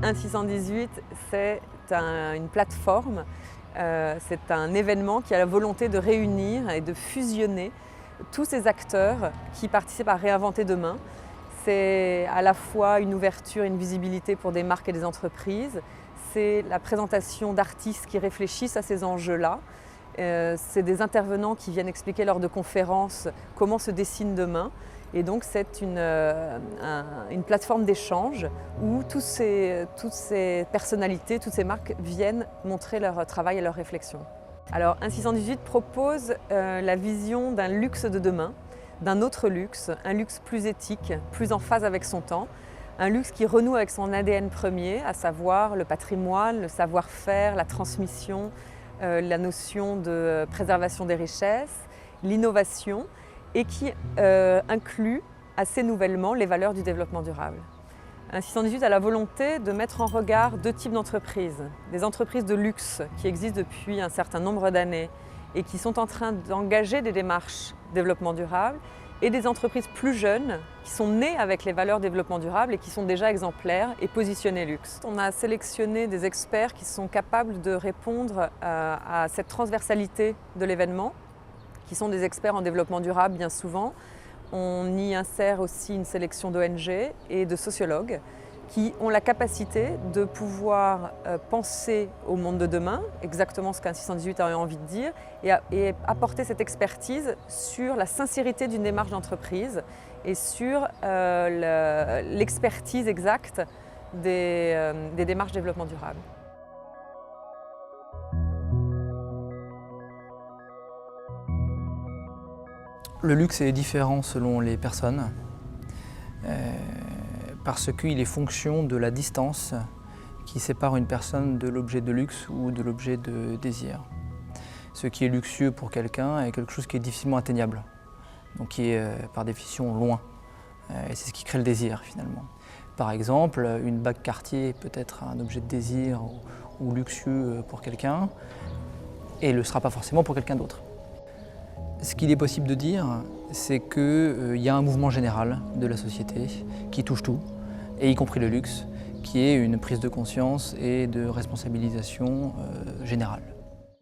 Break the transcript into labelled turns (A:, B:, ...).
A: 1-618, c'est une plateforme, c'est un événement qui a la volonté de réunir et de fusionner tous ces acteurs qui participent à réinventer demain. C'est à la fois une ouverture et une visibilité pour des marques et des entreprises, c'est la présentation d'artistes qui réfléchissent à ces enjeux-là, c'est des intervenants qui viennent expliquer lors de conférences comment se dessine demain. Et donc c'est une plateforme d'échange où toutes ces personnalités, toutes ces marques viennent montrer leur travail et leur réflexion. Alors 1-618 propose la vision d'un luxe de demain, d'un autre luxe, un luxe plus éthique, plus en phase avec son temps, un luxe qui renoue avec son ADN premier, à savoir le patrimoine, le savoir-faire, la transmission, la notion de préservation des richesses, l'innovation, et qui inclut assez nouvellement les valeurs du développement durable. 1-618 a la volonté de mettre en regard deux types d'entreprises. Des entreprises de luxe qui existent depuis un certain nombre d'années et qui sont en train d'engager des démarches développement durable, et des entreprises plus jeunes qui sont nées avec les valeurs développement durable et qui sont déjà exemplaires et positionnées luxe. On a sélectionné des experts qui sont capables de répondre à cette transversalité de l'événement, qui sont des experts en développement durable bien souvent. On y insère aussi une sélection d'ONG et de sociologues qui ont la capacité de pouvoir penser au monde de demain, exactement ce qu'1-618 a envie de dire, et apporter cette expertise sur la sincérité d'une démarche d'entreprise et sur l'expertise exacte des démarches de développement durable.
B: Le luxe est différent selon les personnes parce qu'il est fonction de la distance qui sépare une personne de l'objet de luxe ou de l'objet de désir. Ce qui est luxueux pour quelqu'un est quelque chose qui est difficilement atteignable, donc qui est par définition loin. Et c'est ce qui crée le désir finalement. Par exemple, une bague Cartier peut être un objet de désir ou luxueux pour quelqu'un et ne le sera pas forcément pour quelqu'un d'autre. Ce qu'il est possible de dire, c'est qu'il y a un mouvement général de la société qui touche tout, et y compris le luxe, qui est une prise de conscience et de responsabilisation générale.